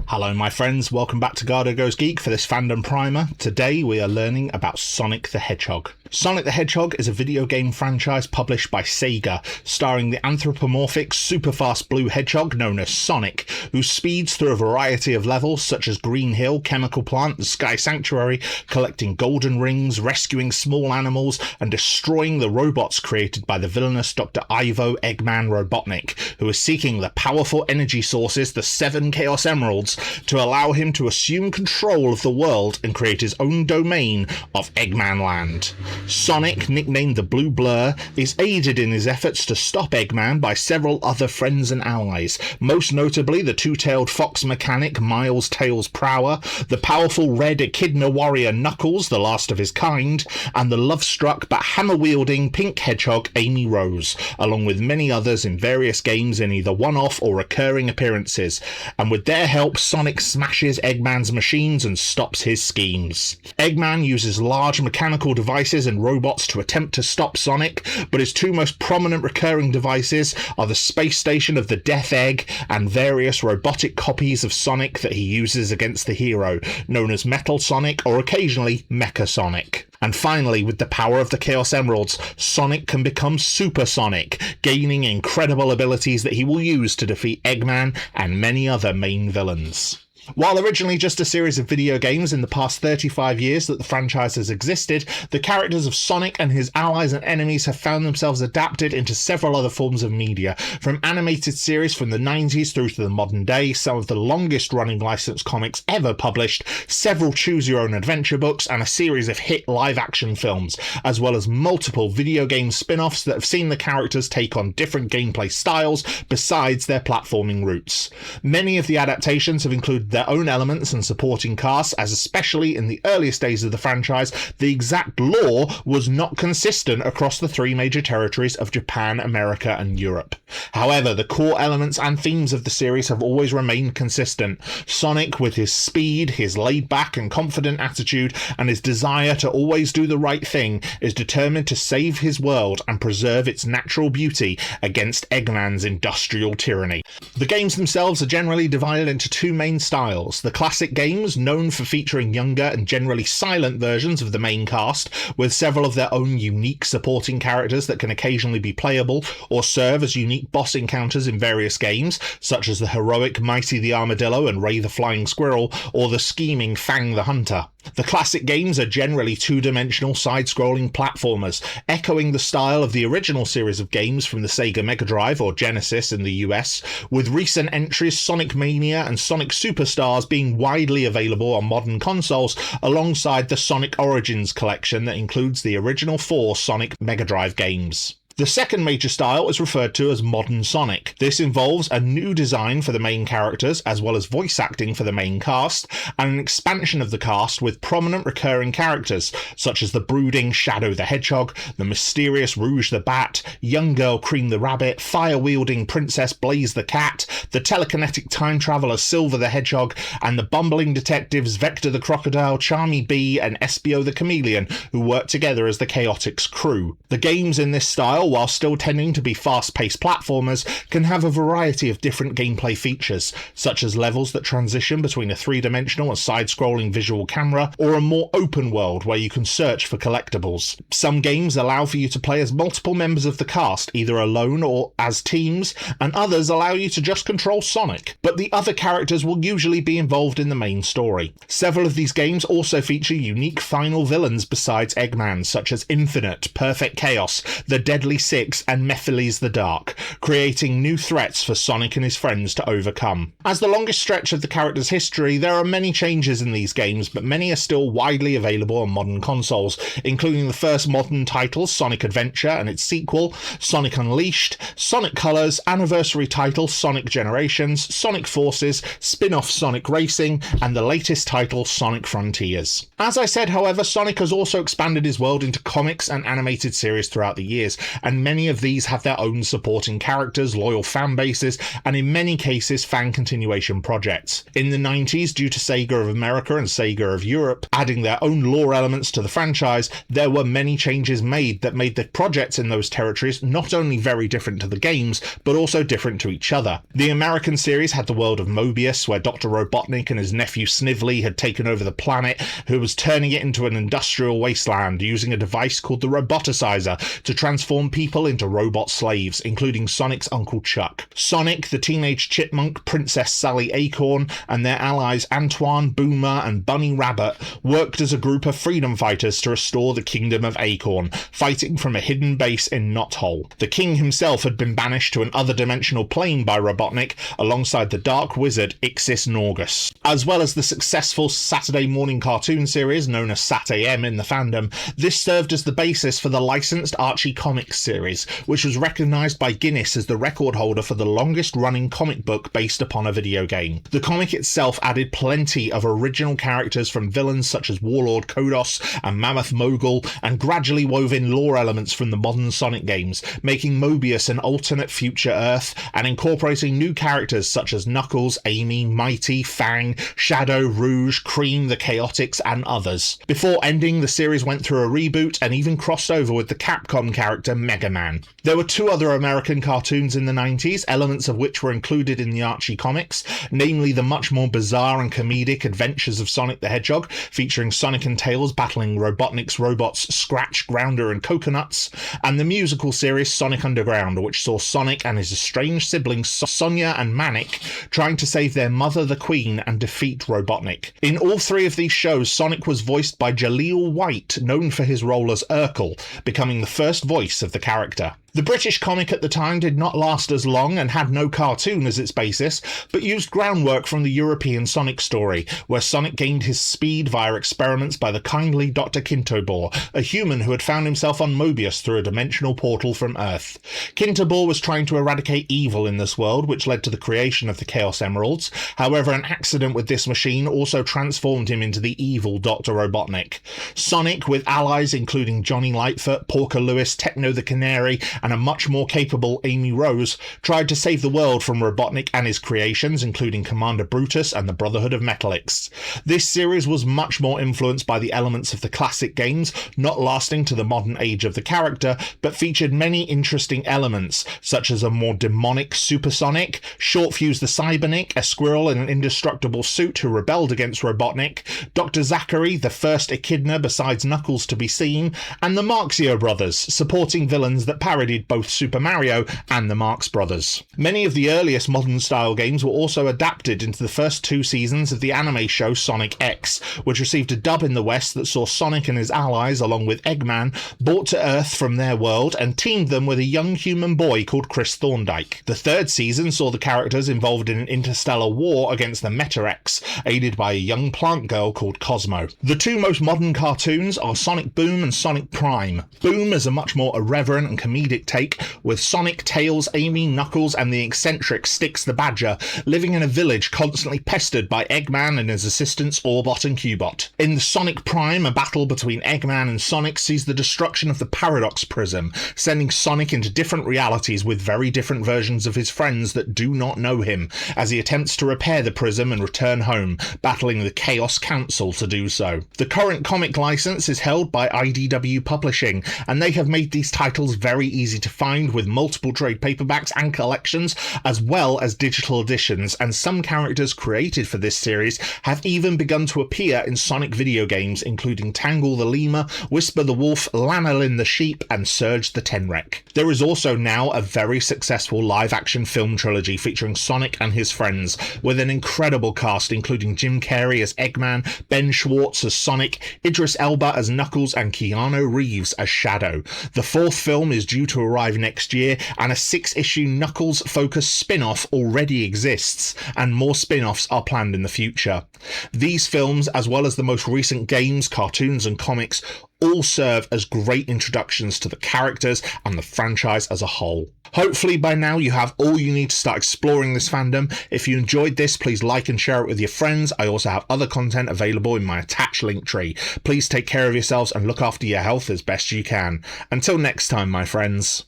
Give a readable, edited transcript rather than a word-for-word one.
Hello my friends, welcome back to Garhdo Goes Geek for this fandom primer. Today we are learning about Sonic the Hedgehog. Sonic the Hedgehog is a video game franchise published by Sega, starring the anthropomorphic super-fast blue hedgehog known as Sonic, who speeds through a variety of levels such as Green Hill, Chemical Plant and Sky Sanctuary, collecting golden rings, rescuing small animals and destroying the robots created by the villainous Dr. Ivo Eggman Robotnik, who is seeking the powerful energy sources, the 7 Chaos Emeralds, to allow him to assume control of the world and create his own domain of Eggman Land. Sonic, nicknamed the Blue Blur, is aided in his efforts to stop Eggman by several other friends and allies, most notably the two-tailed fox mechanic Miles Tails Prower, the powerful red echidna warrior Knuckles, the last of his kind, and the love-struck but hammer-wielding pink hedgehog Amy Rose, along with many others in various games in either one-off or recurring appearances, and with their help Sonic smashes Eggman's machines and stops his schemes. Eggman uses large mechanical devices and robots to attempt to stop Sonic, but his two most prominent recurring devices are the space station of the Death Egg and various robotic copies of Sonic that he uses against the hero, known as Metal Sonic or occasionally Mecha Sonic. And finally, with the power of the Chaos Emeralds, Sonic can become Super Sonic, gaining incredible abilities that he will use to defeat Eggman and many other main villains. While originally just a series of video games, in the past 35 years that the franchise has existed, the characters of Sonic and his allies and enemies have found themselves adapted into several other forms of media, from animated series from the 90s through to the modern day, some of the longest running licensed comics ever published, several choose-your-own-adventure books, and a series of hit live-action films, as well as multiple video game spin-offs that have seen the characters take on different gameplay styles besides their platforming roots. Many of the adaptations have included their own elements and supporting casts, as especially in the earliest days of the franchise, the exact lore was not consistent across the 3 major territories of Japan, America and Europe. However, the core elements and themes of the series have always remained consistent. Sonic, with his speed, his laid-back and confident attitude, and his desire to always do the right thing, is determined to save his world and preserve its natural beauty against Eggman's industrial tyranny. The games themselves are generally divided into 2 main styles. The classic games, known for featuring younger and generally silent versions of the main cast, with several of their own unique supporting characters that can occasionally be playable or serve as unique boss encounters in various games, such as the heroic Mighty the Armadillo and Ray the Flying Squirrel, or the scheming Fang the Hunter. The classic games are generally 2-dimensional side-scrolling platformers, echoing the style of the original series of games from the Sega Mega Drive or Genesis in the US, with recent entries Sonic Mania and Sonic Superstars being widely available on modern consoles, alongside the Sonic Origins collection that includes the original 4 Sonic Mega Drive games. The second major style is referred to as Modern Sonic. This involves a new design for the main characters, as well as voice acting for the main cast, and an expansion of the cast with prominent recurring characters, such as the brooding Shadow the Hedgehog, the mysterious Rouge the Bat, young girl Cream the Rabbit, fire-wielding Princess Blaze the Cat, the telekinetic time traveller Silver the Hedgehog, and the bumbling detectives Vector the Crocodile, Charmy Bee, and Espio the Chameleon, who work together as the Chaotix crew. The games in this style, while still tending to be fast-paced platformers, can have a variety of different gameplay features, such as levels that transition between a 3-dimensional and side-scrolling visual camera, or a more open world where you can search for collectibles. Some games allow for you to play as multiple members of the cast, either alone or as teams, and others allow you to just control Sonic, but the other characters will usually be involved in the main story. Several of these games also feature unique final villains besides Eggman, such as Infinite, Perfect Chaos, the Deadly Six and Mephiles the Dark, creating new threats for Sonic and his friends to overcome. As the longest stretch of the character's history, there are many changes in these games, but many are still widely available on modern consoles, including the first modern titles Sonic Adventure and its sequel, Sonic Unleashed, Sonic Colors, anniversary title Sonic Generations, Sonic Forces, spin-off Sonic Racing, and the latest title Sonic Frontiers. As I said, however, Sonic has also expanded his world into comics and animated series throughout the years, and many of these have their own supporting characters, loyal fan bases, and in many cases fan continuation projects. In the 90s, due to Sega of America and Sega of Europe adding their own lore elements to the franchise, there were many changes made that made the projects in those territories not only very different to the games, but also different to each other. The American series had the world of Mobius, where Dr. Robotnik and his nephew Snively had taken over the planet, who was turning it into an industrial wasteland using a device called the Roboticizer to transform people into robot slaves, including Sonic's Uncle Chuck. Sonic, the teenage chipmunk, Princess Sally Acorn, and their allies Antoine, Boomer, and Bunny Rabbit worked as a group of freedom fighters to restore the Kingdom of Acorn, fighting from a hidden base in Knothole. The king himself had been banished to an other-dimensional plane by Robotnik alongside the dark wizard Ixis Norgus. As well as the successful Saturday morning cartoon series known as Sat AM in the fandom, this served as the basis for the licensed Archie Comics series, which was recognised by Guinness as the record holder for the longest-running comic book based upon a video game. The comic itself added plenty of original characters from villains such as Warlord Kodos and Mammoth Mogul, and gradually wove in lore elements from the modern Sonic games, making Mobius an alternate future Earth, and incorporating new characters such as Knuckles, Amy, Mighty, Fang, Shadow, Rouge, Cream, the Chaotix, and others. Before ending, the series went through a reboot and even crossed over with the Capcom character Mega Man. There were two other American cartoons in the 90s, elements of which were included in the Archie comics, namely the much more bizarre and comedic Adventures of Sonic the Hedgehog, featuring Sonic and Tails battling Robotnik's robots Scratch, Grounder, and Coconuts, and the musical series Sonic Underground, which saw Sonic and his estranged siblings Sonia and Manic trying to save their mother, the Queen, and defeat Robotnik. In all three of these shows, Sonic was voiced by Jaleel White, known for his role as Urkel, becoming the first voice of the character. The British comic at the time did not last as long and had no cartoon as its basis, but used groundwork from the European Sonic story, where Sonic gained his speed via experiments by the kindly Dr. Kintobor, a human who had found himself on Mobius through a dimensional portal from Earth. Kintobor was trying to eradicate evil in this world, which led to the creation of the Chaos Emeralds. However, an accident with this machine also transformed him into the evil Dr. Robotnik. Sonic, with allies including Johnny Lightfoot, Porker Lewis, Techno the Canary, and a much more capable Amy Rose, tried to save the world from Robotnik and his creations, including Commander Brutus and the Brotherhood of Metalix. This series was much more influenced by the elements of the classic games, not lasting to the modern age of the character, but featured many interesting elements, such as a more demonic Super Sonic, Shortfuse the Cybernik, a squirrel in an indestructible suit who rebelled against Robotnik, Dr. Zachary, the first echidna besides Knuckles to be seen, and the Marxio brothers, supporting villains that parodied both Super Mario and the Marx Brothers. Many of the earliest modern-style games were also adapted into the first two seasons of the anime show Sonic X, which received a dub in the West that saw Sonic and his allies, along with Eggman, brought to Earth from their world and teamed them with a young human boy called Chris Thorndyke. The third season saw the characters involved in an interstellar war against the Meta-X, aided by a young plant girl called Cosmo. The two most modern cartoons are Sonic Boom and Sonic Prime. Boom is a much more irreverent and comedic take, with Sonic, Tails, Amy, Knuckles, and the eccentric Styx the Badger living in a village constantly pestered by Eggman and his assistants Orbot and Cubot. In the Sonic Prime, a battle between Eggman and Sonic sees the destruction of the Paradox Prism, sending Sonic into different realities with very different versions of his friends that do not know him, as he attempts to repair the prism and return home, battling the Chaos Council to do so. The current comic license is held by IDW Publishing, and they have made these titles very easy to find, with multiple trade paperbacks and collections, as well as digital editions, and some characters created for this series have even begun to appear in Sonic video games, including Tangle the Lemur, Whisper the Wolf, Lanolin the Sheep, and Surge the Tenrec. There is also now a very successful live-action film trilogy featuring Sonic and his friends, with an incredible cast including Jim Carrey as Eggman, Ben Schwartz as Sonic, Idris Elba as Knuckles, and Keanu Reeves as Shadow. The fourth film is due to arrive next year, and a 6-issue Knuckles-focused spin-off already exists, and more spin-offs are planned in the future. These films, as well as the most recent games, cartoons, and comics, all serve as great introductions to the characters and the franchise as a whole. Hopefully by now you have all you need to start exploring this fandom. If you enjoyed this, please like and share it with your friends. I also have other content available in my attached link tree. Please take care of yourselves and look after your health as best you can. Until next time, my friends.